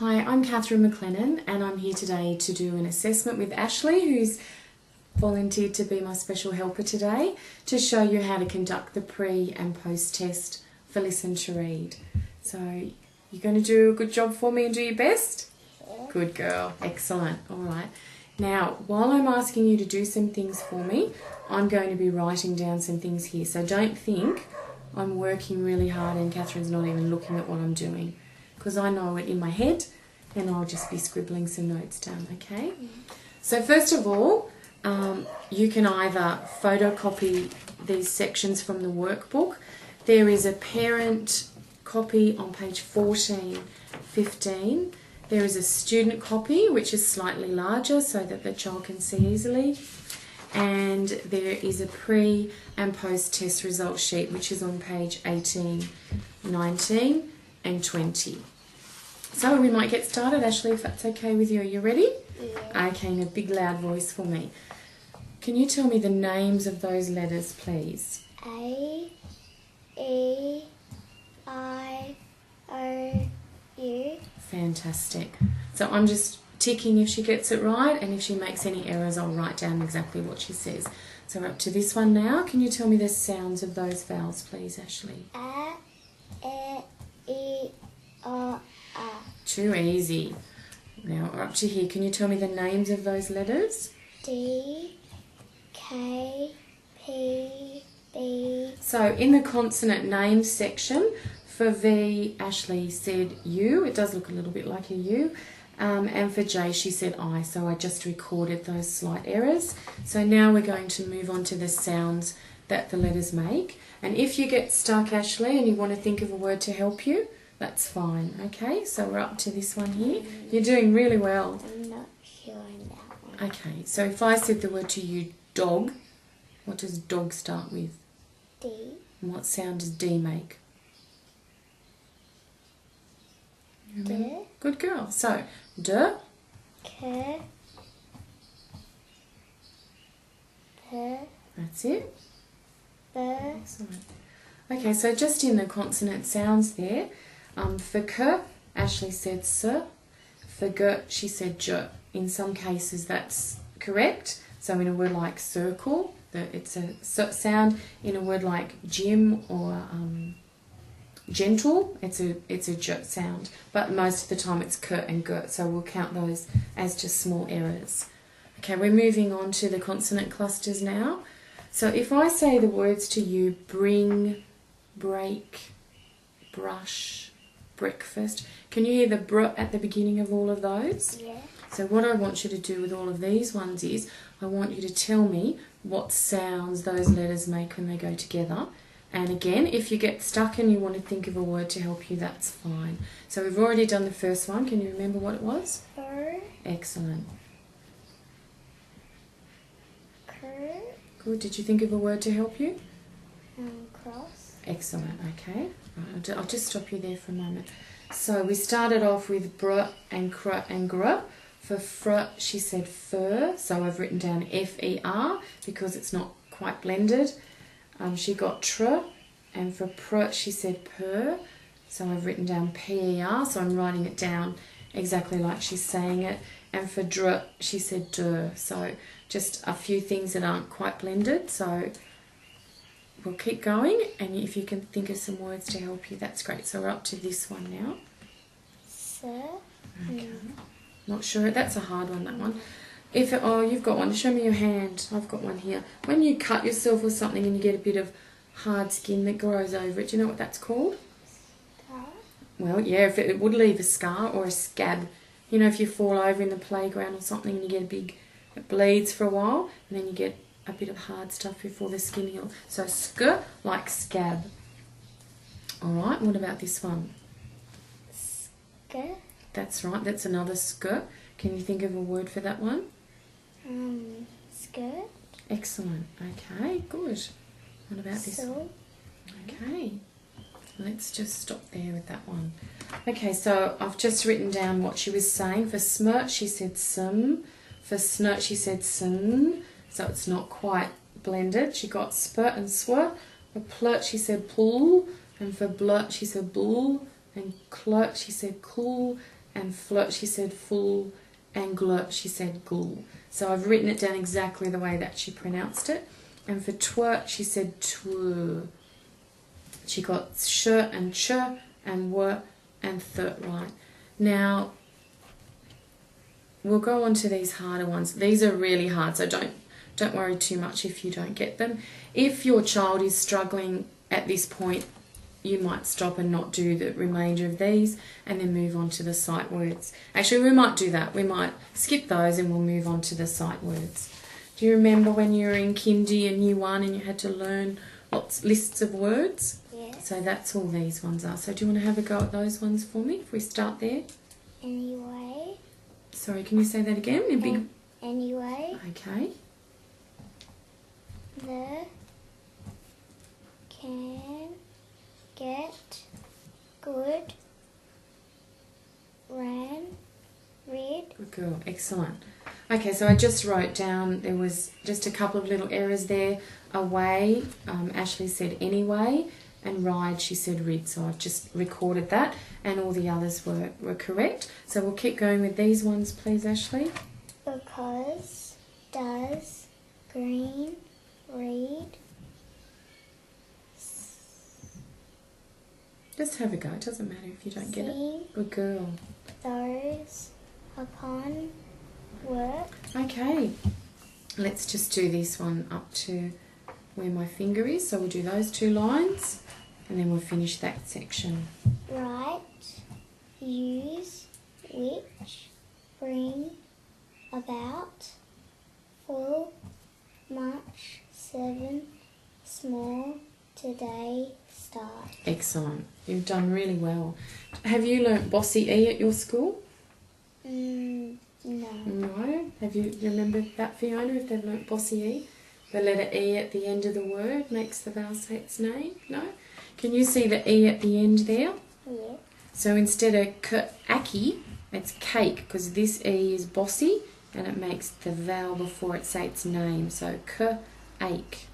Hi, I'm Catherine McLennan and I'm here today to do an assessment with Ashley, who's volunteered to be my special helper today, to show you how to conduct the pre and post test for Listen to Read. So you're going to do a good job for me and do your best? Yeah. Good girl, excellent. All right. Now, while I'm asking you to do some things for me, I'm going to be writing down some things here. So don't think I'm working really hard and Catherine's not even looking at what I'm doing, because I know it in my head and I'll just be scribbling some notes down, okay? So first of all, you can either photocopy these sections from the workbook. There is a parent copy on page 14, 15. There is a student copy, which is slightly larger so that the child can see easily. And there is a pre and post test result sheet, which is on page 18, 19 and 20. So we might get started, Ashley, if that's okay with you. Are you ready? Yeah. Okay, in a big loud voice for me. Can you tell me the names of those letters, please? A, E, I, O, U. Fantastic. So I'm just ticking if she gets it right, and if she makes any errors, I'll write down exactly what she says. So we're up to this one now. Can you tell me the sounds of those vowels, please, Ashley? A, E, O, A. Too easy. Now we're up to here. Can you tell me the names of those letters? D, K, P, B. So in the consonant names section, for V, Ashley said U. It does look a little bit like a U. And for J, she said I. So I just recorded those slight errors. So now we're going to move on to the sounds that the letters make. And if you get stuck, Ashley, and you want to think of a word to help you, that's fine. Okay, so we're up to this one here. You're doing really well. I'm not sure on that one. Okay, so if I said the word to you, dog, what does dog start with? D, And what sound does D make? D, Good girl. So, D, K, P, that's it. B, Excellent. Okay, so just in the consonant sounds there, for K, Ashley said S. For G, she said J. In some cases that's correct. So in a word like circle, it's a S sound. In a word like gym or gentle, it's a J sound. But most of the time it's K and G, so we'll count those as just small errors. Okay, we're moving on to the consonant clusters now. So if I say the words to you, bring, break, brush, breakfast, can you hear the br at the beginning of all of those? yeah. So what I want you to do with all of these ones is, I want you to tell me what sounds those letters make when they go together. And again, if you get stuck and you want to think of a word to help you, that's fine. So we've already done the first one. Can you remember what it was? R, Excellent. K, Good. Did you think of a word to help you? cross. Excellent. Okay. Right, I'll just stop you there for a moment. So we started off with br and cr and gr. For fr, she said fur, so I've written down F-E-R because it's not quite blended. She got tr, and for pr, she said purr, so I've written down P-E-R, so I'm writing it down exactly like she's saying it. And for dr, she said dur, so just a few things that aren't quite blended, so we'll keep going, and if you can think of some words to help you, that's great. So we're up to this one now. S, Okay. Not sure. That's a hard one, that one. Oh, you've got one. Show me your hand. I've got one here. When you cut yourself or something and you get a bit of hard skin that grows over it, do you know what that's called? star, Well, yeah, if it would leave a scar or a scab. You know, if you fall over in the playground or something and you get it bleeds for a while, and then you get a bit of hard stuff before the skin heals. So sk, like scab. All right, what about this one? sk, That's right, that's another sk. Can you think of a word for that one? skirt, Excellent. Okay, good. What about this one? so, Okay, let's just stop there with that one. Okay, so I've just written down what she was saying. For smirt, she said sim. For snert, she said sin. So it's not quite blended. She got spurt and swir. For plurt, she said pull. And for blurt, she said bull. And clert, she said cool. and flirt, she said full, and glurt, she said gul. So I've written it down exactly the way that she pronounced it. And for twerk, she said twr. She got sh and ch and w and th right. Now, we'll go on to these harder ones. These are really hard, so don't worry too much if you don't get them. If your child is struggling at this point, you might stop and not do the remainder of these and then move on to the sight words. Actually, we might do that. We might skip those and we'll move on to the sight words. Do you remember when you were in kindy and year 1 and you had to learn lists of words? Yes. So that's all these ones are. So do you want to have a go at those ones for me if we start there? Anyway. Sorry, can you say that again? In big... Anyway. Okay. The can get good ran read. Good girl. Excellent. Okay, so I just wrote down, there was just a couple of little errors there. Away, Ashley said anyway, and ride, she said rid. So I've just recorded that, and all the others were correct. So we'll keep going with these ones, please, Ashley. Because, does, green, read. Just have a go. It doesn't matter if you don't get it. Good girl. Those upon work. Okay, let's just do this one up to where my finger is. So we'll do those 2 lines and then we'll finish that section. Write, use, which, bring, about, full, much, 7, small, today, start. Excellent. You've done really well. Have you learnt bossy E at your school? No. No? Have you remembered that, Fiona, if they've learnt bossy E? The letter E at the end of the word makes the vowel say its name? No? Can you see the E at the end there? Yeah. So instead of k-aki, it's cake, because this E is bossy and it makes the vowel before it say its name. So k-ake.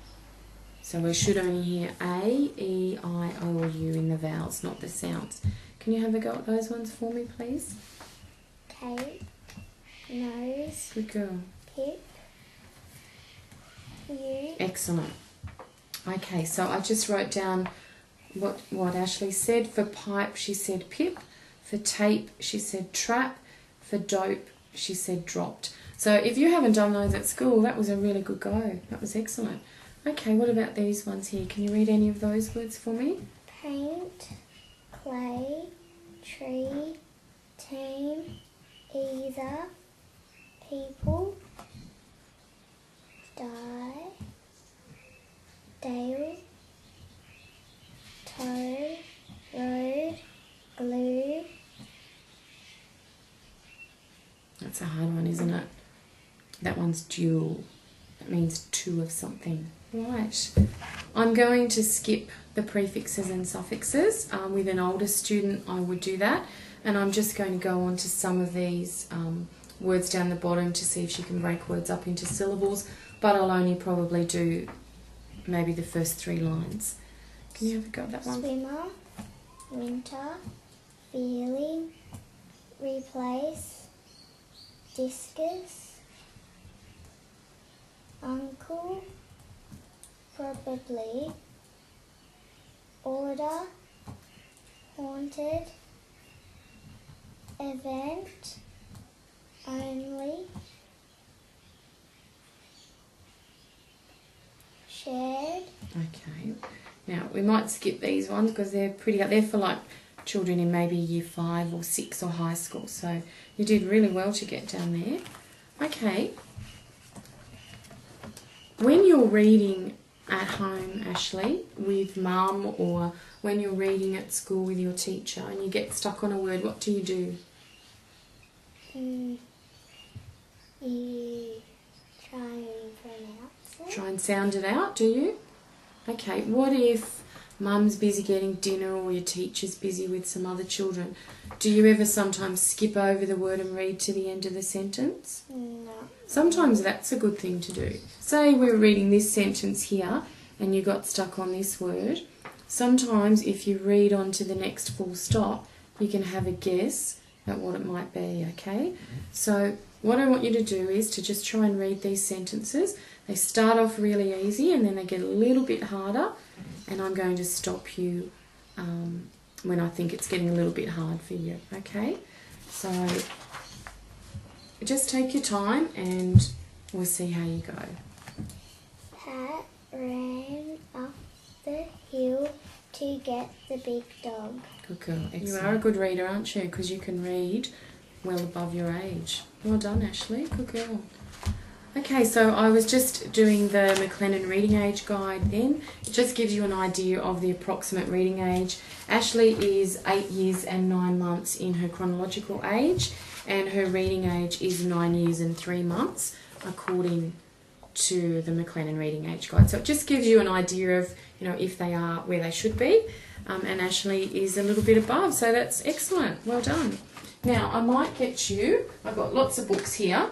So we should only hear A, E, I, O, or U in the vowels, not the sounds. Can you have a go at those ones for me, please? Cape, nose, Good girl. pip, you. Excellent. Okay, so I just wrote down what Ashley said. For pipe, she said pip. For tape, she said trap. For dope, she said dropped. So if you haven't done those at school, that was a really good go. That was excellent. Okay, what about these ones here? Can you read any of those words for me? Paint, clay, tree, team, either, people, die, dale, toe, road, glue. That's a hard one, isn't it? That one's dual. That means 2 of something. Right. I'm going to skip the prefixes and suffixes. With an older student, I would do that. And I'm just going to go on to some of these words down the bottom to see if she can break words up into syllables. But I'll only probably do maybe the first 3 lines. Can you have a go at that one? Swimmer, winter, feeling, replace, discus, uncle, probably, order, haunted, event, only, shared. Okay. Now, we might skip these ones because they're pretty... They're for like children in maybe year 5 or 6 or high school. So you did really well to get down there. Okay. When you're reading at home, Ashley, with mum, or when you're reading at school with your teacher and you get stuck on a word, what do you do? You try and pronounce it. Try and sound it out, do you? Okay, what if mum's busy getting dinner or your teacher's busy with some other children? Do you ever sometimes skip over the word and read to the end of the sentence? No. Sometimes that's a good thing to do. Say we're reading this sentence here and you got stuck on this word. Sometimes if you read on to the next full stop, you can have a guess at what it might be, okay? So what I want you to do is to just try and read these sentences. They start off really easy and then they get a little bit harder, and I'm going to stop you when I think it's getting a little bit hard for you, okay? So just take your time and we'll see how you go. Pat ran up the hill to get the big dog. Good girl. Excellent. You are a good reader, aren't you? Because you can read well above your age. Well done, Ashley. Good girl. Okay, so I was just doing the McLennan Reading Age Guide then. It just gives you an idea of the approximate reading age. Ashley is 8 years and 9 months in her chronological age, and her reading age is 9 years and 3 months according to the McLennan Reading Age Guide. So it just gives you an idea of, you know, if they are where they should be. And Ashley is a little bit above, so that's excellent. Well done. Now, I might get you, I've got lots of books here,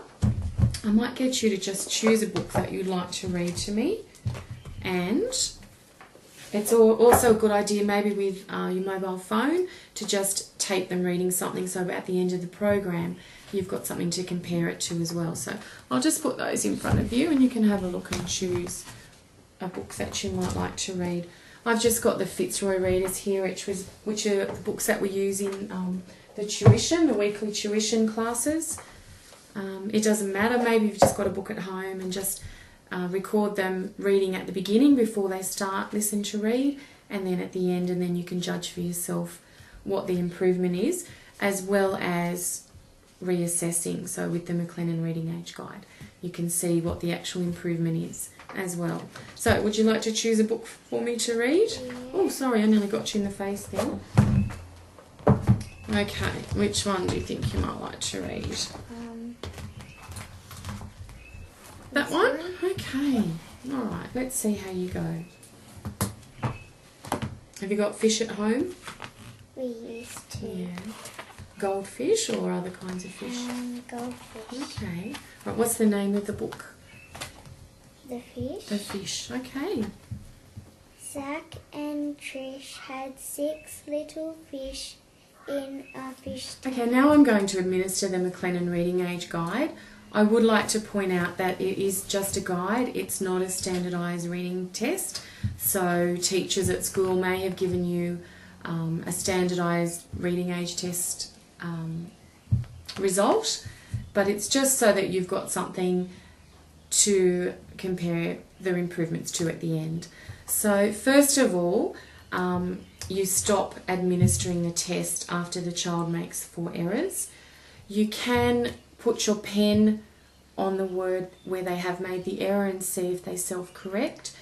I might get you to just choose a book that you'd like to read to me. And it's also a good idea maybe with your mobile phone to just tape them reading something, so at the end of the program you've got something to compare it to as well. So I'll just put those in front of you and you can have a look and choose a book that you might like to read. I've just got the Fitzroy Readers here, which are the books that we use in the tuition, the weekly tuition classes. It doesn't matter, maybe you've just got a book at home and just record them reading at the beginning before they start listen to read, and then at the end, and then you can judge for yourself what the improvement is, as well as reassessing. So with the McLennan Reading Age Guide you can see what the actual improvement is as well. So would you like to choose a book for me to read? Yeah. Oh, sorry, I nearly got you in the face then. Okay, which one do you think you might like to read? That one? Okay. Alright, let's see how you go. Have you got fish at home? We used to. Yeah. Goldfish or other kinds of fish? Goldfish. Okay. Right, what's the name of the book? The fish. The fish. Okay. Zach and Trish had 6 little fish in a fish tank. Okay, now I'm going to administer the McLennan Reading Age Guide. I would like to point out that it is just a guide. It's not a standardised reading test. So teachers at school may have given you a standardised reading age test result, but it's just so that you've got something to compare the improvements to at the end. So first of all, you stop administering the test after the child makes 4 errors. You can put your pen on the word where they have made the error and see if they self-correct.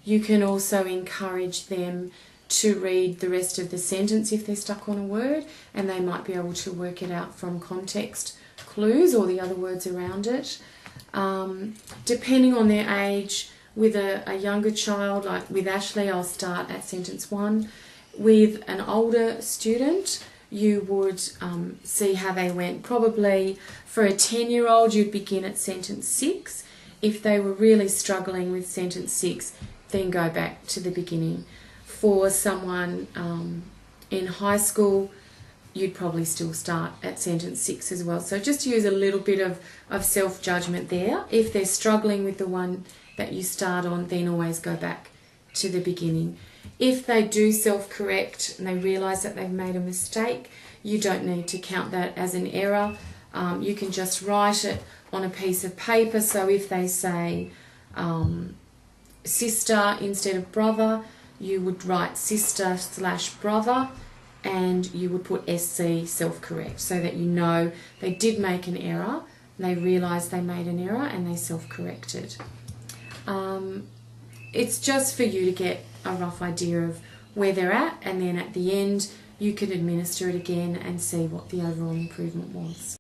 You can also encourage them to read the rest of the sentence if they're stuck on a word, and they might be able to work it out from context clues or the other words around it. Depending on their age, with a younger child, like with Ashley, I'll start at sentence 1. With an older student, you would see how they went. Probably for a 10-year-old, you'd begin at sentence 6. If they were really struggling with sentence 6, then go back to the beginning. For someone in high school, you'd probably still start at sentence 6 as well. So just use a little bit of self-judgment there. If they're struggling with the one that you start on, then always go back to the beginning. If they do self-correct and they realise that they've made a mistake, you don't need to count that as an error. You can just write it on a piece of paper. So if they say sister instead of brother, you would write sister/brother, and you would put SC self-correct, so that you know they did make an error, they realised they made an error and they self-corrected. It's just for you to get a rough idea of where they're at, and then at the end you can administer it again and see what the overall improvement was.